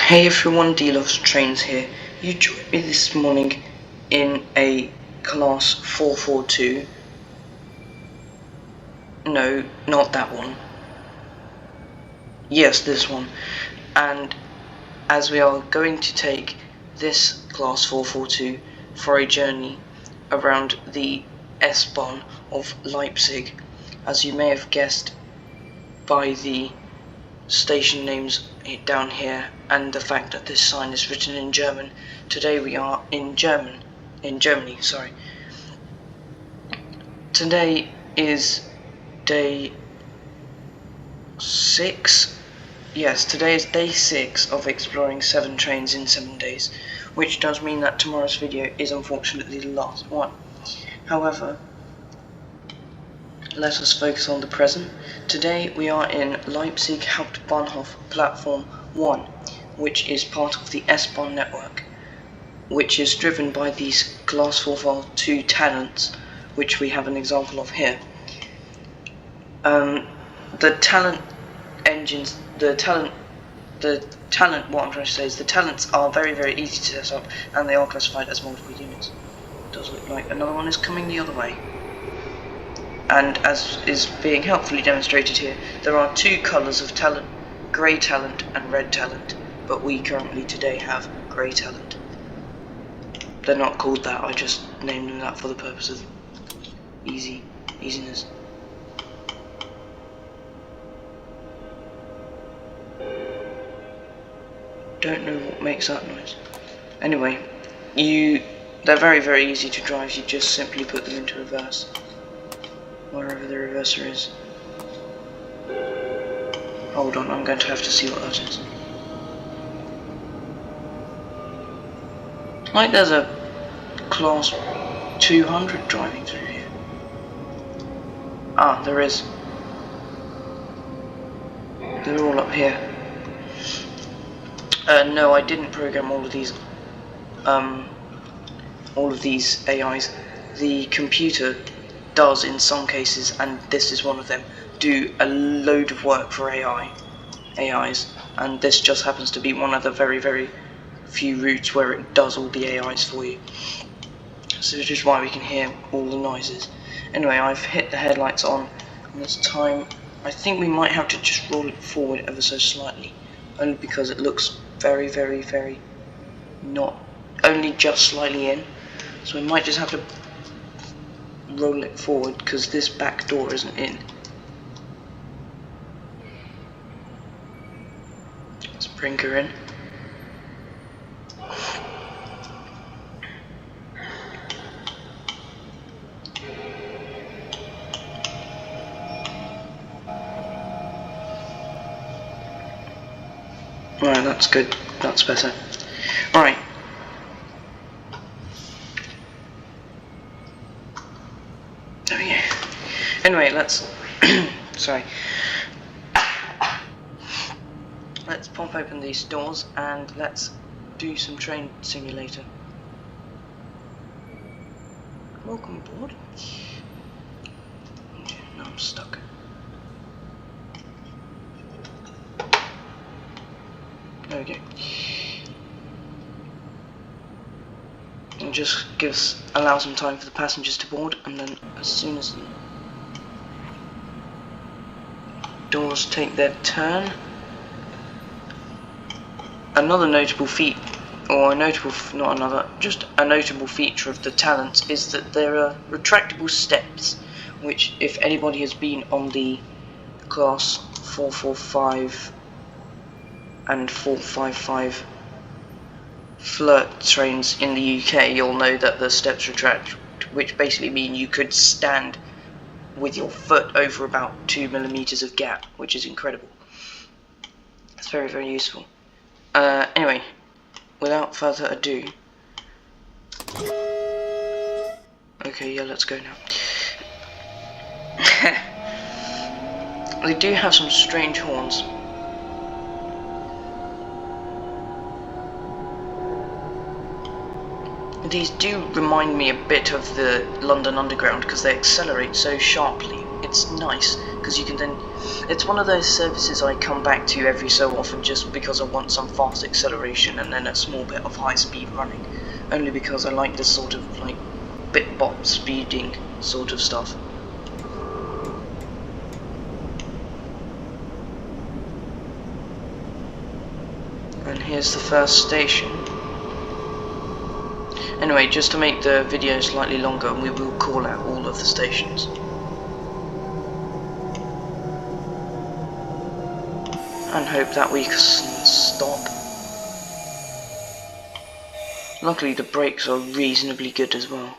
Hey everyone, D-Loves Trains here. You joined me this morning in a class 442. No, not that one. Yes, this one. And as we are going to take this class 442 for a journey around the S-Bahn of Leipzig, as you may have guessed by the station names down here and the fact that this sign is written in German. Today we are in Germany. Today is day 6. Yes, today is day 6 of exploring 7 trains in 7 days, which does mean that tomorrow's video is unfortunately the last one. However, let us focus on the present. Today we are in Leipzig Hauptbahnhof Platform 1, which is part of the S-Bahn network, which is driven by these Class 442 talents, which we have an example of here. The talent engines, what I'm trying to say is the talents are very, very easy to set up, and they are classified as multiple units. It does look like another one is coming the other way. And as is being helpfully demonstrated here, there are 2 colours of talent, grey talent and red talent, but we currently today have grey talent. They're not called that, I just named them that for the purpose of easiness. Don't know what makes that noise. Anyway, they're very, very easy to drive. You just simply put them into reverse, wherever the reverser is. Hold on, I'm going to have to see what that is. Like there's a class 200 driving through here. Ah, there is. They're all up here. No, I didn't program all of these AIs. The computer does in some cases, and this is one of them, do a load of work for AIs, and this just happens to be one of the very, very few routes where it does all the AIs for you. So this is why we can hear all the noises. Anyway, I've hit the headlights on, and this time I think we might have to just roll it forward ever so slightly, only because it looks very, very, very not only just slightly in, so we might just have to roll it forward because this back door isn't in. Let's bring her in. Right, that's good. That's better. Right. There we go. Anyway, let's sorry. Let's pop open these doors and let's do some train simulator. Welcome aboard. No, I'm stuck. There we go. It just allows some time for the passengers to board, and then as soon as the doors take their turn, another notable feat, or a notable feature of the talents is that there are retractable steps, which if anybody has been on the class 445 and 455 flirt trains in the UK, you'll know that the steps retract, which basically mean you could stand with your foot over about 2 millimeters of gap, which is incredible. It's very, very useful. Anyway, without further ado, okay, yeah, let's go now. They do have some strange horns. These do remind me a bit of the London Underground because they accelerate so sharply. It's nice because you can then, it's one of those services I come back to every so often just because I want some fast acceleration and then a small bit of high speed running, only because I like this sort of like bit bop speeding sort of stuff. And here's the first station. Anyway, just to make the video slightly longer, we will call out all of the stations. And hope that we can stop. Luckily the brakes are reasonably good as well.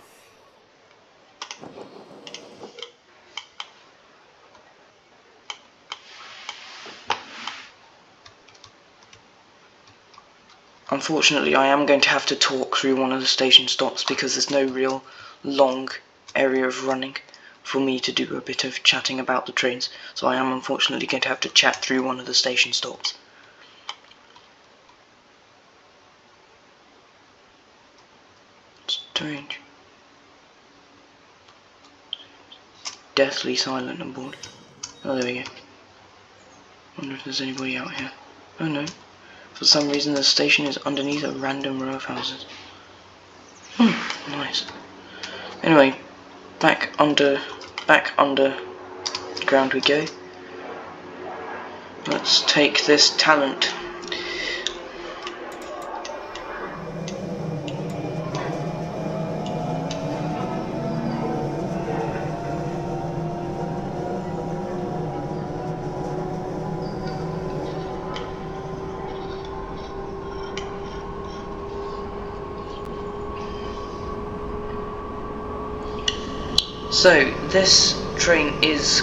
Unfortunately, I am going to have to talk through one of the station stops because there's no real long area of running for me to do a bit of chatting about the trains. So I am unfortunately going to have to chat through one of the station stops. Strange. Deathly silent on board. Oh, there we go. Wonder if there's anybody out here. Oh no. For some reason the station is underneath a random row of houses. Nice. Anyway, back under ground we go. Let's take this talent. So this train is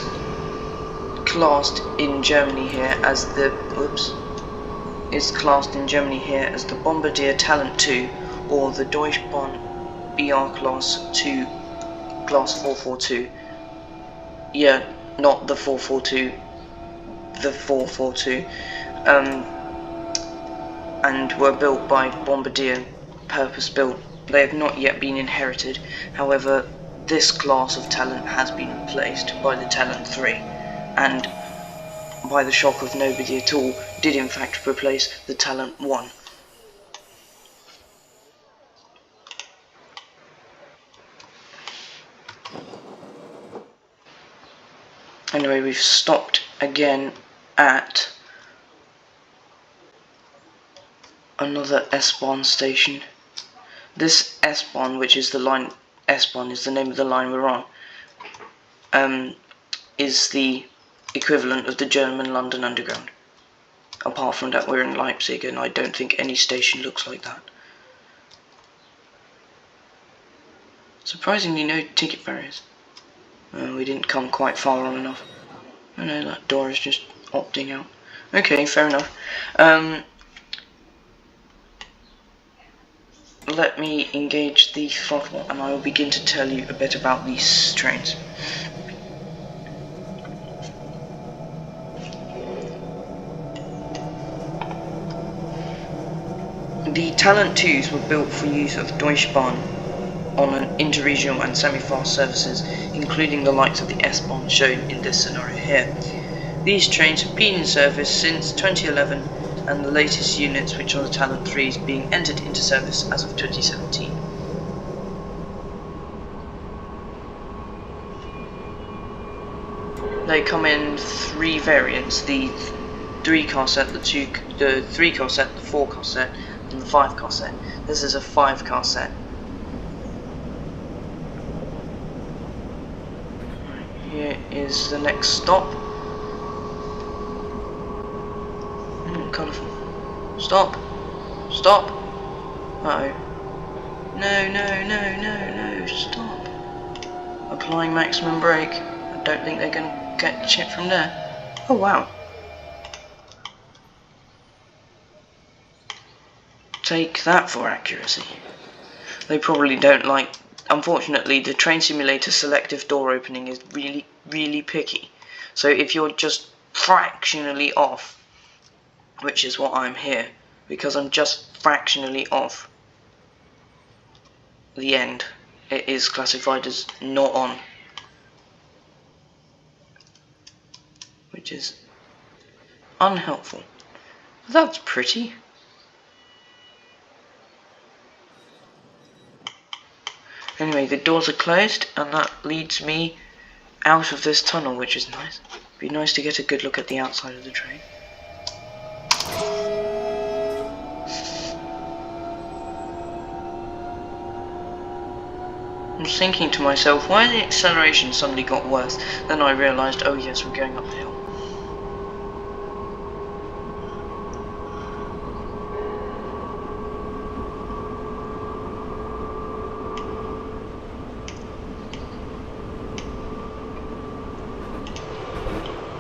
classed in Germany here as the Bombardier Talent 2 or the Deutsche Bahn BR Class 2 Class 442. Yeah, not the 442, the 442. And were built by Bombardier, purpose built. They have not yet been inherited. However, this class of Talent has been replaced by the Talent 3, and by the shock of nobody at all, did in fact replace the Talent 1. Anyway, we've stopped again at another S-Bahn station. This S-Bahn, which is the line, S-Bahn is the name of the line we're on, is the equivalent of the German London Underground. Apart from that, we're in Leipzig, and I don't think any station looks like that. Surprisingly, no ticket barriers. We didn't come quite far on enough. Oh no, that door is just opting out. Okay, fair enough. Let me engage the throttle and I will begin to tell you a bit about these trains. The Talent 2s were built for use of Deutsche Bahn on an interregional and semi-fast services, including the likes of the S-Bahn shown in this scenario here. These trains have been in service since 2011, and the latest units, which are the Talent 3s, being entered into service as of 2017. They come in 3 variants: the 3-car set, the 3-car set, the 4-car set, and the 5-car set. This is a 5-car set. Here is the next stop. Colourful. Stop! Stop! Uh-oh. No, stop. Applying maximum brake. I don't think they're going to get shit from there. Oh wow. Take that for accuracy. They probably don't like... Unfortunately, the train simulator selective door opening is really picky. So if you're just fractionally off, which is what I'm here, because I'm just fractionally off the end, it is classified as not on. which is unhelpful. That's pretty. Anyway, the doors are closed, and that leads me out of this tunnel, which is nice. Be nice to get a good look at the outside of the train. I'm thinking to myself, why the acceleration suddenly got worse. Then I realised, oh yes, we're going up the hill.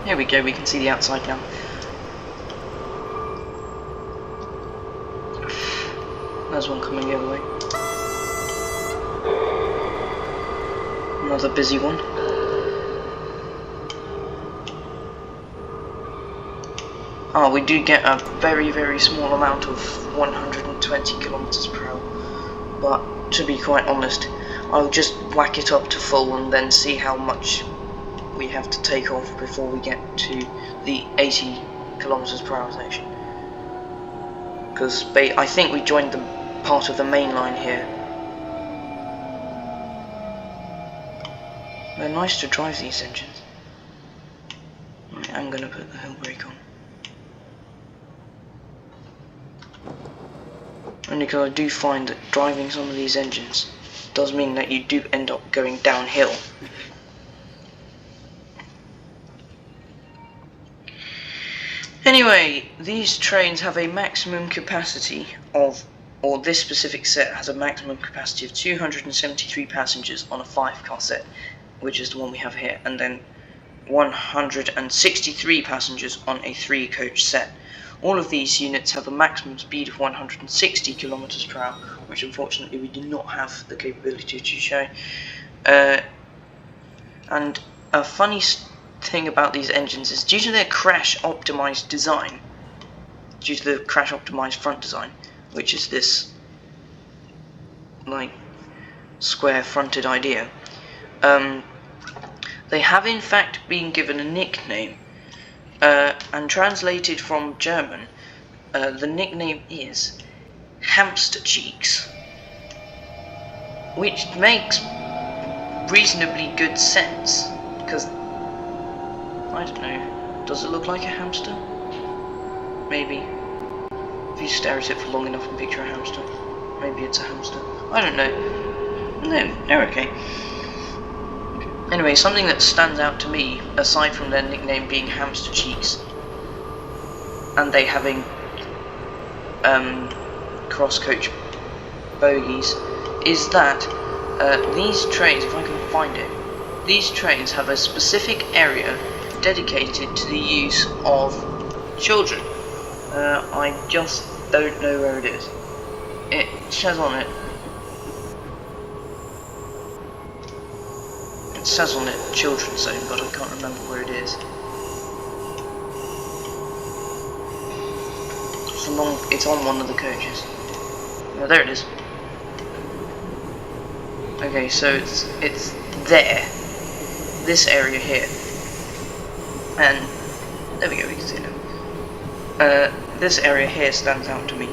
Here we go, we can see the outside now. There's one coming the other way. Another busy one. Oh, we do get a very, very small amount of 120 kilometers per hour. But to be quite honest, I'll just whack it up to full and then see how much we have to take off before we get to the 80 kilometers per hour section. Because I think we joined the part of the main line here. They're nice to drive, these engines. Right, I'm going to put the hill brake on. Only because I do find that driving some of these engines does mean that you do end up going downhill. Anyway, these trains have a maximum capacity of, or this specific set has a maximum capacity of 273 passengers on a 5-car set, which is the one we have here, and then 163 passengers on a 3-coach set. All of these units have a maximum speed of 160 kilometers per hour, which unfortunately we do not have the capability to show. And a funny thing about these engines is, due to their crash optimized design, due to the crash optimized front design, which is this like square fronted idea, they have in fact been given a nickname, and translated from German, the nickname is hamster cheeks, which makes reasonably good sense, because I don't know, does it look like a hamster? Maybe. If you stare at it for long enough and picture a hamster, maybe it's a hamster. I don't know. No, they're okay. Anyway, something that stands out to me, aside from their nickname being hamster cheeks, and they having cross-coach bogies, is that these trains, if I can find it, these trains have a specific area dedicated to the use of children. I just don't know where it is. It says on it. It says on it children's zone, but I can't remember where it is. It's on one of the coaches. Oh, there it is. Okay, so it's there. This area here. And there we go, we can see it now. This area here stands out to me.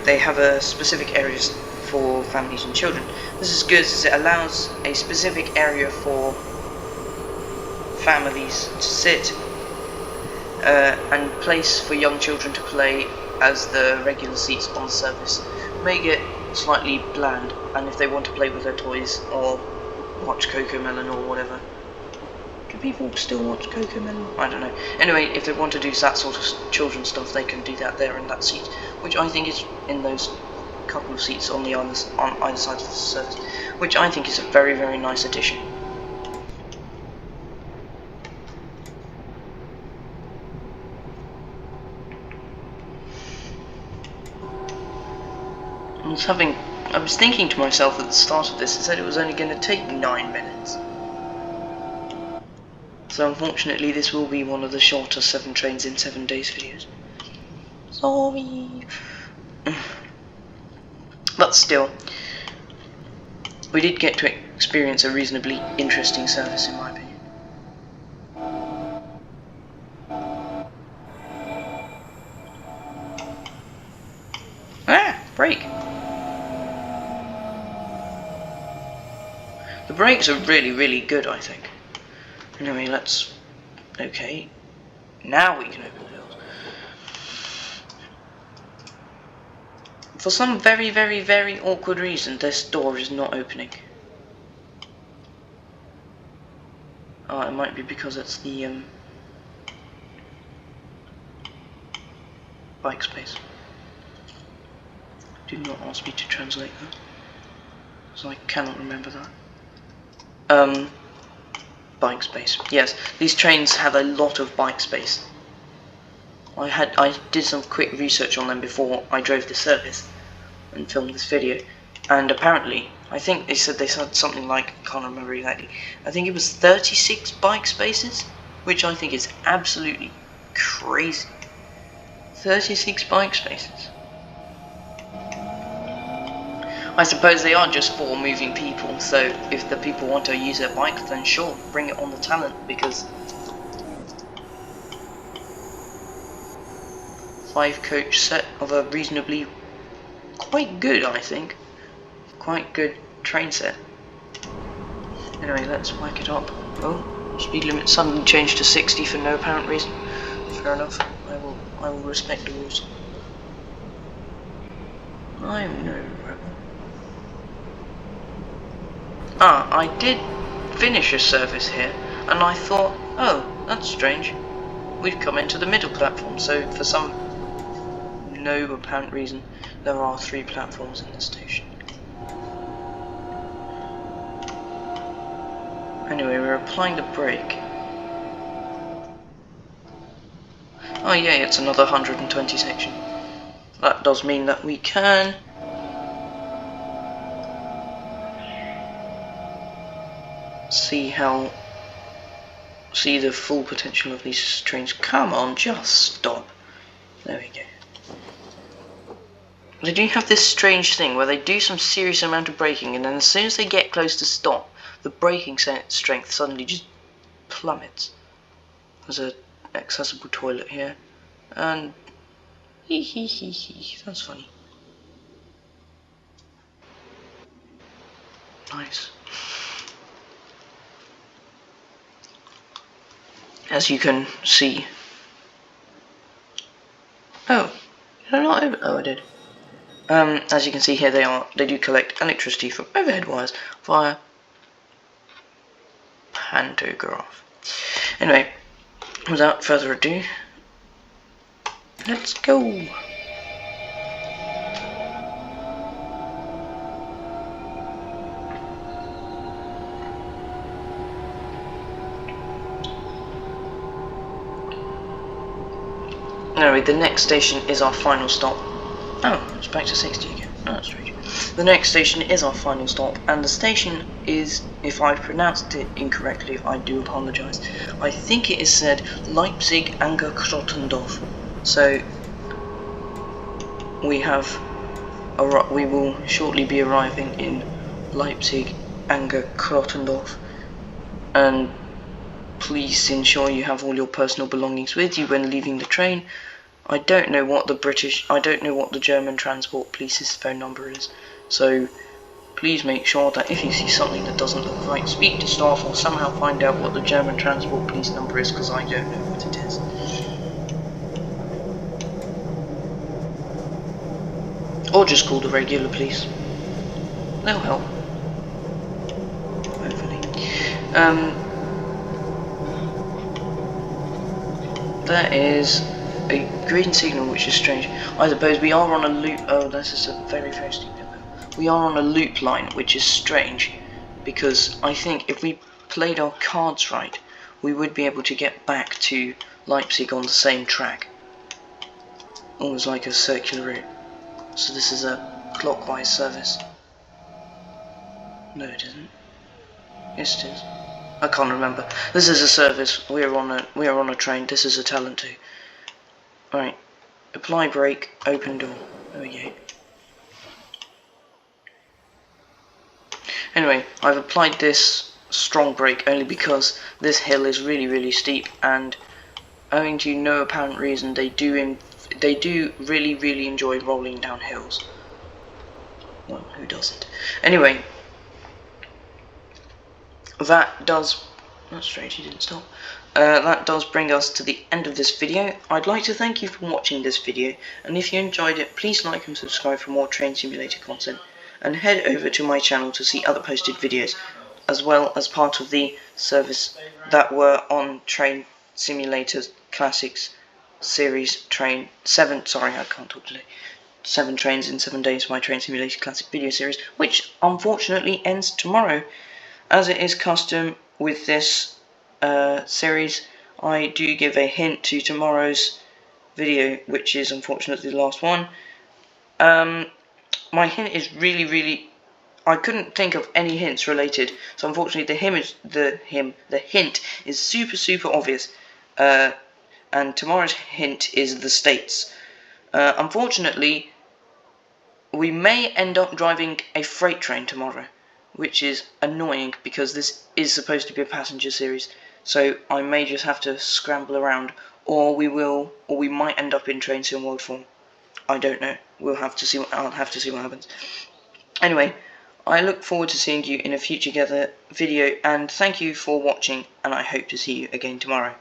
They have a specific areas for families and children. This is good as it allows a specific area for families to sit, and place for young children to play, as the regular seats on the service may get slightly bland, and if they want to play with their toys or watch Cocomelon or whatever. Do people still watch Cocomelon? I don't know. Anyway, if they want to do that sort of children's stuff, they can do that there in that seat, which I think is in those couple of seats on either side of the service, which I think is a very, very nice addition. I was thinking to myself at the start of this, it said it was only going to take 9 minutes. So unfortunately this will be one of the shorter 7 trains in 7 days videos. Sorry. But still, we did get to experience a reasonably interesting service in my opinion. brake. The brakes are really good, I think. Anyway, let's... Okay. Now we can open the doors. For some very awkward reason, this door is not opening. Oh, it might be because it's the bike space. Do not ask me to translate that, so I cannot remember that. Bike space. Yes, these trains have a lot of bike space. I did some quick research on them before I drove the service and filmed this video, and apparently, I think they said something like, I can't remember exactly, I think it was 36 bike spaces, which I think is absolutely crazy. 36 bike spaces. I suppose they are just for moving people, so if the people want to use their bike, then sure, bring it on the talent, because 5-coach set of a reasonably quite good, I think, quite good train set. Anyway, let's whack it up. Oh, speed limit suddenly changed to 60 for no apparent reason. Fair enough. I will respect the rules. I'm no rebel. Ah, I did finish a service here, and I thought, oh, that's strange. We've come into the middle platform, so for some no apparent reason, there are 3 platforms in the station. Anyway, we're applying the brake. Oh yeah, it's another 120 section. That does mean that we can see the full potential of these trains. Come on, just stop. There we go. They do have this strange thing where they do some serious amount of braking, and then as soon as they get close to stop, the braking strength suddenly just plummets. There's an accessible toilet here, and that's funny. Nice. As you can see. Oh, did I not open? Oh, I did. As you can see here, they do collect electricity from overhead wires via pantograph. Anyway, without further ado, let's go. Anyway, the next station is our final stop. Oh, it's back to 60 again. Oh, that's strange. The next station is our final stop, and the station is, if I've pronounced it incorrectly, I do apologise. I think it is said Leipzig Anger Krottendorf. So we will shortly be arriving in Leipzig Anger Krottendorf, and please ensure you have all your personal belongings with you when leaving the train. I don't know what the German Transport Police's phone number is, so please make sure that if you see something that doesn't look right, speak to staff or somehow find out what the German Transport Police number is, because I don't know what it is. Or just call the regular police. They'll help. Hopefully. There is a green signal, which is strange. I suppose we are on a loop. Oh, this is a very stupid though. We are on a loop line, which is strange, because I think if we played our cards right, we would be able to get back to Leipzig on the same track. Almost like a circular route. So this is a clockwise service. No, it isn't. Yes, it is. I can't remember. This is a service. We are on a train. This is a talent too. Right. Apply brake. Open door. There we go. Anyway, I've applied this strong brake only because this hill is really steep, and owing to no apparent reason, they do really enjoy rolling down hills. Well, who doesn't? Anyway, that's strange, he didn't stop. That does bring us to the end of this video. I'd like to thank you for watching this video, and if you enjoyed it, please like and subscribe for more train simulator content, and head over to my channel to see other posted videos, as well as part of the service that were on Train Simulator Classics series train 7, sorry I can't talk today, 7 trains in 7 days, my Train Simulator Classic video series, which unfortunately ends tomorrow. As it is custom with this series, I do give a hint to tomorrow's video, which is unfortunately the last one. My hint is really, I couldn't think of any hints related, so unfortunately the hint is super obvious, and tomorrow's hint is the States. Unfortunately, we may end up driving a freight train tomorrow, which is annoying because this is supposed to be a passenger series, so I may just have to scramble around, or we might end up in Train Sim World 4. I don't know. I'll have to see what happens. Anyway, I look forward to seeing you in a future video, and thank you for watching, and I hope to see you again tomorrow.